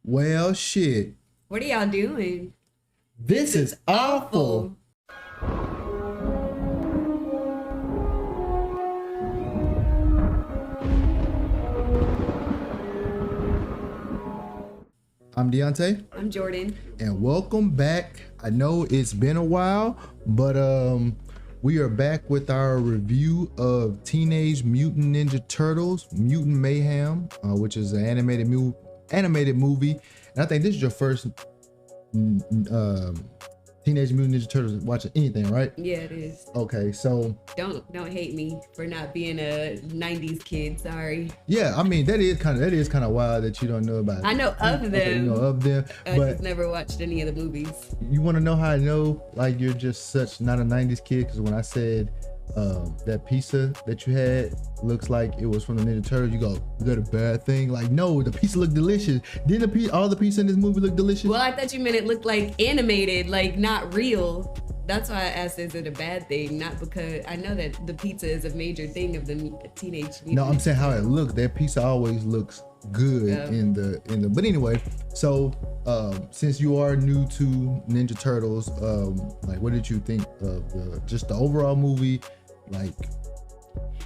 Well, shit. What are y'all doing? This is awful. I'm Deontay. I'm Jordan. And welcome back. I know it's been a while, but we are back with our review of Teenage Mutant Ninja Turtles, Mutant Mayhem, which is an animated movie. And I think this is your first Teenage Mutant Ninja Turtles watching anything, right? Yeah, it is. Okay, so don't hate me for not being a 90s kid. Sorry. Yeah, I mean that is kind of wild that you don't know about it. I know of them. Okay, you know of them, I but just never watched any of the movies. You want to know how I know like you're just such not a 90s kid? Because when I said that pizza that you had looks like it was from the Ninja Turtles, you go, is that a bad thing? Like, no, the pizza looked delicious. Didn't all the pizza in this movie look delicious? Well, I thought you meant it looked like animated, like not real. That's why I asked, is it a bad thing? Not because I know that the pizza is a major thing of the Teenage Mutant. No, I'm saying how it looks. That pizza always looks good in the. But anyway, so since you are new to Ninja Turtles, like what did you think of the overall movie? Like,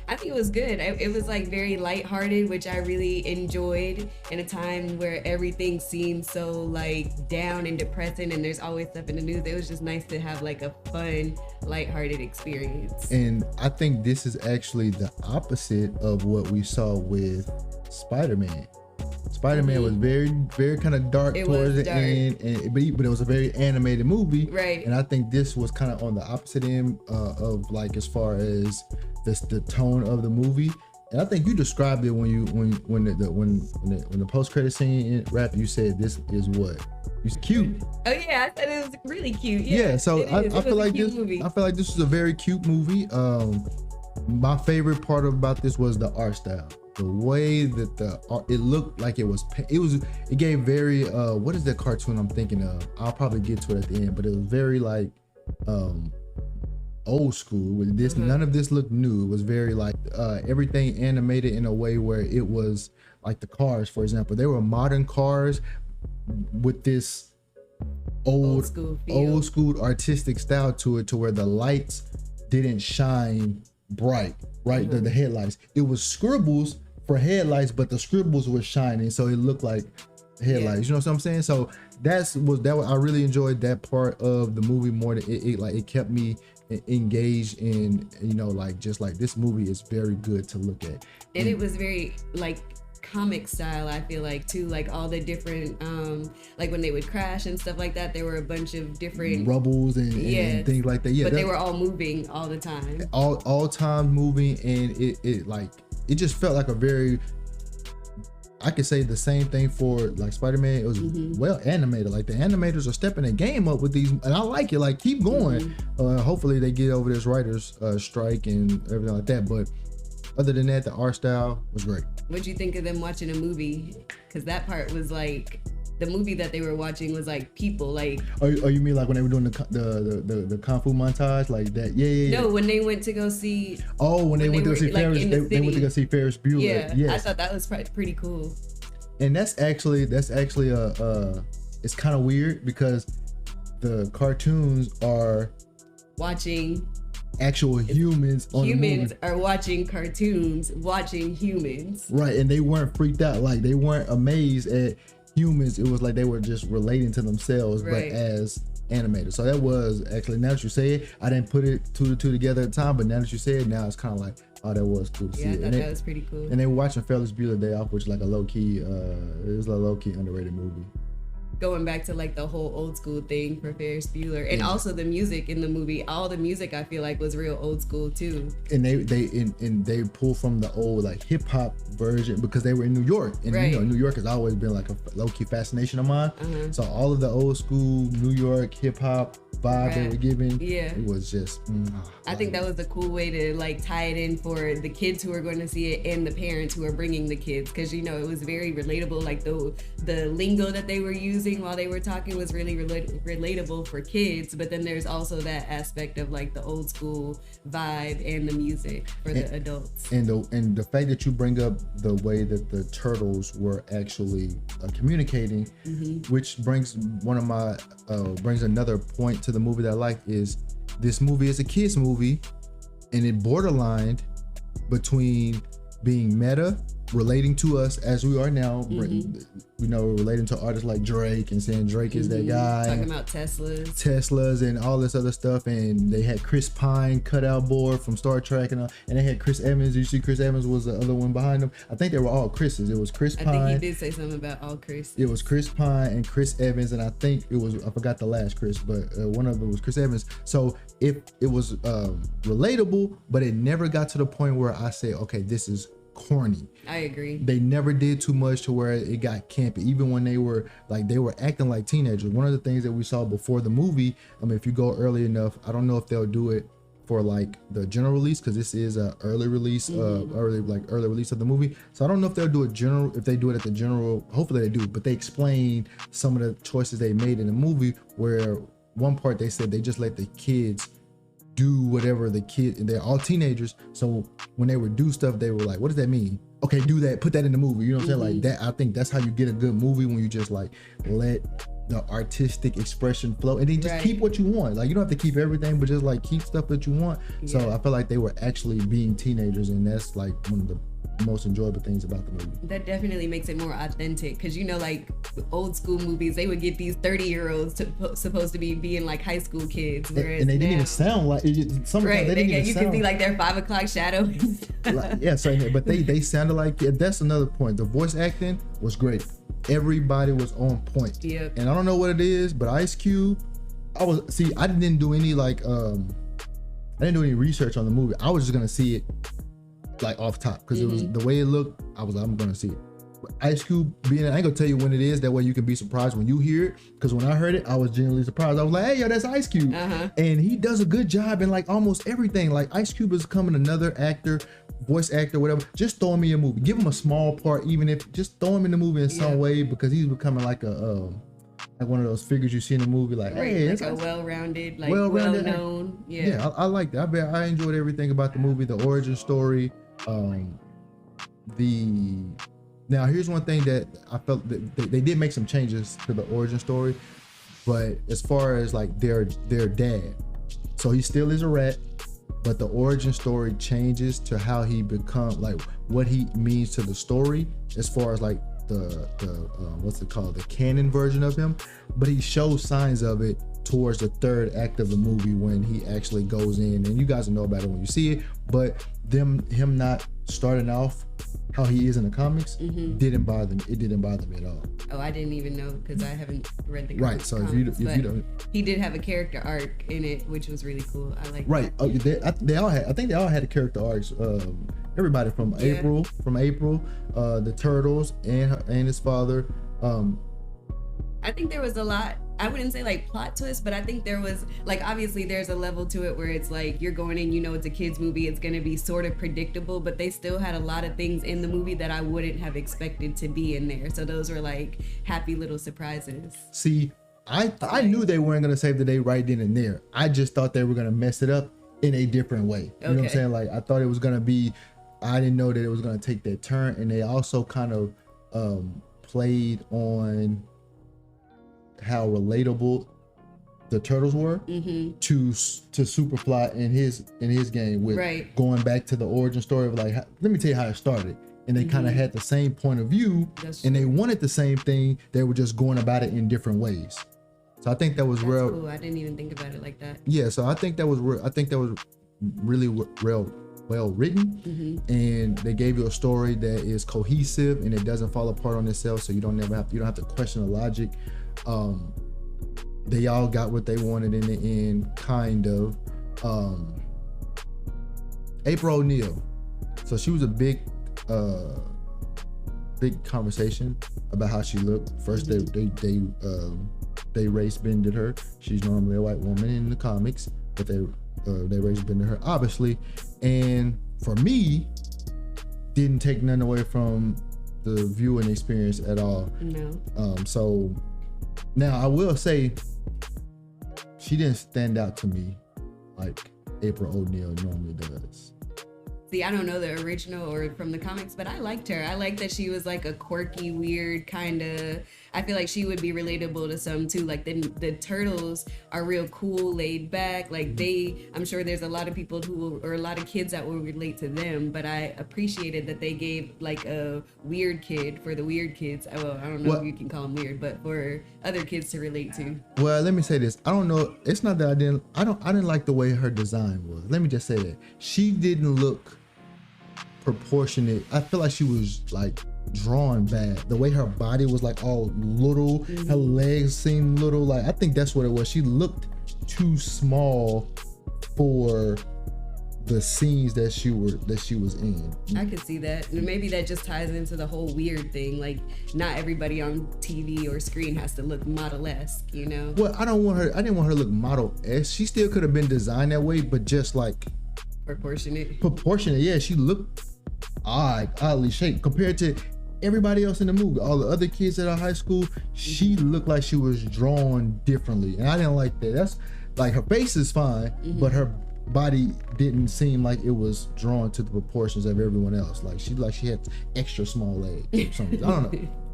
I think it was good. It was like very lighthearted, which I really enjoyed in a time where everything seemed so like down and depressing and there's always stuff in the news. It was just nice to have like a fun, lighthearted experience. And I think this is actually the opposite of what we saw with Spider-Man. Spider-Man was very, very kind of dark towards the end, but it was a very animated movie, right? And I think this was kind of on the opposite end of like as far as the tone of the movie. And I think you described it when the post-credit scene wrapped. You said this is what it's cute. Oh yeah, I said it was really cute. Yeah, so I feel like this was a very cute movie. My favorite part about this was the art style. The way that it looked like it gave very what is that cartoon I'm thinking of? I'll probably get to it at the end, but it was very like old school with this. None of this looked new. It was very like everything animated in a way where it was like the cars, for example. They were modern cars with this old school artistic style to it, to where the lights didn't shine bright, right? The headlights, it was scribbles for headlights, but the scribbles were shining, so it looked like headlights. You know what I'm saying? So I really enjoyed that part of the movie more than it kept me engaged in, like just like this movie is very good to look at. And it was very like comic style, I feel like too, like all the different like when they would crash and stuff like that, there were a bunch of different rubbles and things like that. Yeah, but they were all moving all the time. All time moving, and it just felt like a very, I could say the same thing for like Spider-Man. It was well animated. Like the animators are stepping their game up with these, and I like it. Like keep going. Hopefully they get over this writers strike and everything like that. But other than that, the art style was great. What'd you think of them watching a movie? Because that part was like, the movie that they were watching was like people like. Oh, you mean like when they were doing the kung fu montage like that? Yeah. No, when they went to go see. Oh, when they went to go see like, Ferris, they went to go see Ferris Bueller. Yeah, yes. I thought that was pretty cool. And that's actually it's kind of weird because the cartoons are watching actual humans on humans are watching cartoons watching humans, right? And they weren't freaked out, like they weren't amazed at humans. It was like they were just relating to themselves, right, but as animated. So that was actually, now that you say it, I didn't put it two to two together at the time, but now that you say it, now it's kind of like, oh, that was cool to see it. I thought that was pretty cool. And they were watching Ferris Bueller Day Off, which is like a low-key it was a low-key underrated movie. Going back to like the whole old school thing for Ferris Bueller, and also the music in the movie, all the music I feel like was real old school too. And they pull from the old like hip hop version because they were in New York, and New York has always been like a low key fascination of mine. So all of the old school New York hip hop vibe they were giving. Yeah. It was just. I think that was a cool way to like tie it in for the kids who are going to see it and the parents who are bringing the kids, because you know it was very relatable. Like the lingo that they were using while they were talking was really relatable for kids. But then there's also that aspect of like the old school vibe and the music for the adults. And the fact that you bring up the way that the turtles were actually communicating, which brings brings another point to the movie that I like, is this movie is a kids movie, and it borderlined between being meta, relating to us as we are now, you know, relating to artists like Drake and saying Drake is that guy, talking about Teslas and all this other stuff. And they had Chris Pine cutout board from Star Trek, and they had Chris Evans. You see Chris Evans was the other one behind them. I think they were all Chris's. It was Chris Pine. I think he did say something about all Chris. It was Chris Pine and Chris Evans, and I think it was, I forgot the last Chris, but one of them was Chris Evans. So if it was relatable, but it never got to the point where I say, okay, this is corny. I agree. They never did too much to where it got campy, even when they were acting like teenagers. One of the things that we saw before the movie, I mean, if you go early enough, I don't know if they'll do it for like the general release, because this is a early release, early release of the movie. So I don't know if they'll do it if they do it at the general. Hopefully they do, but they explain some of the choices they made in the movie, where one part they said they just let the kids do whatever they're all teenagers. So when they would do stuff, they were like, what does that mean? Okay, do that, put that in the movie. You know what I'm saying? Like that, I think that's how you get a good movie, when you just like let the artistic expression flow, and then just keep what you want. Like you don't have to keep everything, but just like keep stuff that you want. So I feel like they were actually being teenagers, and that's like one of the most enjoyable things about the movie. That definitely makes it more authentic, because you know, like old school movies, they would get these 30-year-olds supposed to be being like high school kids, whereas and they didn't even sound like it. Sometimes they didn't even you sound, can see like their 5 o'clock shadow. But they sounded like, that's another point. The voice acting was great. Everybody was on point. Yep. And I don't know what it is, but Ice Cube, I didn't do any research on the movie. I was just gonna see it like off top, because it was the way it looked. I'm gonna see it. But Ice Cube being, I ain't gonna tell you when it is, that way you can be surprised when you hear it, because when I heard it, I was genuinely surprised. I was like, hey, yo, that's Ice Cube. And he does a good job in like almost everything. Like Ice Cube is becoming another actor, voice actor, whatever. Just throw him in a movie, give him a small part, even if just throw him in the movie in some way, because he's becoming like a like one of those figures you see in the movie, like, hey, like a well-rounded, like well-known. Yeah, I like that. I enjoyed everything about the movie, the origin story. Now here's one thing that I felt that they did make some changes to the origin story, but as far as like their dad, so he still is a rat, but the origin story changes to how he becomes, like what he means to the story, as far as like the what's it called, the canon version of him. But he shows signs of it towards the third act of the movie, when he actually goes in, and you guys will know about it when you see it. But him not starting off how he is in the comics didn't bother me. It didn't bother me at all. Oh, I didn't even know, because I haven't read the right. So comics, if you don't, he did have a character arc in it, which was really cool. I like right. that. Oh, they all had. I think they all had a character arcs. Everybody from April, the Turtles, and his father. I think there was a lot, I wouldn't say like plot twist, but I think there was like, obviously there's a level to it where it's like you're going in, you know, it's a kid's movie, it's going to be sort of predictable, but they still had a lot of things in the movie that I wouldn't have expected to be in there. So those were like happy little surprises. See, I knew they weren't going to save the day right then and there. I just thought they were going to mess it up in a different way. You know what I'm saying? Like I thought it was going to be, I didn't know that it was going to take that turn. And they also kind of played on how relatable the Turtles were to Superfly in his game, with going back to the origin story of like, let me tell you how it started. And they kind of had the same point of view, and they wanted the same thing. They were just going about it in different ways. So I think that was real. Cool. I didn't even think about it like that. Yeah. So I think that was really real. Well written, and they gave you a story that is cohesive and it doesn't fall apart on itself, so you don't have to question the logic. They all got what they wanted in the end, kind of. April O'Neil, so she was a big big conversation about how she looked. First, they race bended her. She's normally a white woman in the comics, but they race bended her, obviously. And for me, didn't take none away from the viewing experience at all. No. So now I will say, she didn't stand out to me like April O'Neil normally does. See, I don't know the original or from the comics, but I liked her. I like that she was like a quirky, weird kind of. I feel like she would be relatable to some too. Like the turtles are real cool, laid back. Like I'm sure there's a lot of people or a lot of kids that will relate to them. But I appreciated that they gave like a weird kid for the weird kids. Well, I don't know if you can call them weird, but for other kids to relate to. Well, let me say this. I don't know. It's not that I didn't like the way her design was. Let me just say that she didn't look proportionate. I feel like she was like drawn bad. The way her body was like all little, her legs seemed little. Like I think that's what it was. She looked too small for the scenes that she was in. I could see that. And maybe that just ties into the whole weird thing. Like not everybody on TV or screen has to look model-esque, you know? Well, I didn't want her to look model-esque. She still could have been designed that way, but just like proportionate. Yeah, she looked oddly shaped compared to everybody else in the movie. All the other kids at our high school, she looked like she was drawn differently, and I didn't like that. That's like her face is fine, but her body didn't seem like it was drawn to the proportions of everyone else. Like she had extra small legs or something. I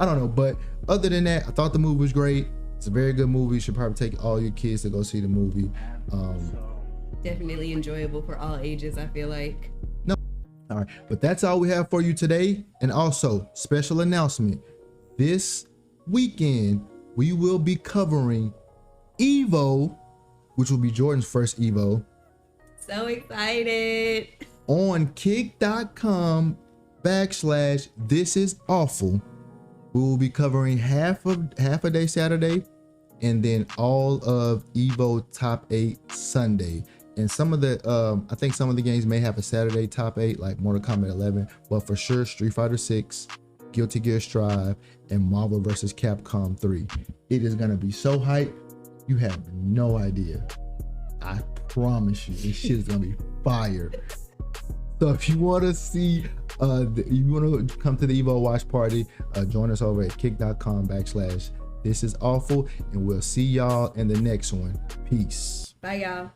don't know. But other than that, I thought the movie was great. It's a very good movie. You should probably take all your kids to go see the movie. Definitely enjoyable for all ages, I feel like. No. All right, but that's all we have for you today. And also, special announcement. This weekend, we will be covering Evo, which will be Jordan's first Evo. So excited. On kick.com/thisisawful. We will be covering half a day Saturday and then all of Evo Top 8 Sunday. And some of the, I think some of the games may have a Saturday top 8, like Mortal Kombat 11, but for sure Street Fighter 6, Guilty Gear Strive, and Marvel vs. Capcom 3. It is gonna be so hype, you have no idea. I promise you, this shit is gonna be fire. So if you want to see, you want to come to the Evo watch party, join us over at kick.com/thisisawful, and we'll see y'all in the next one. Peace. Bye, y'all.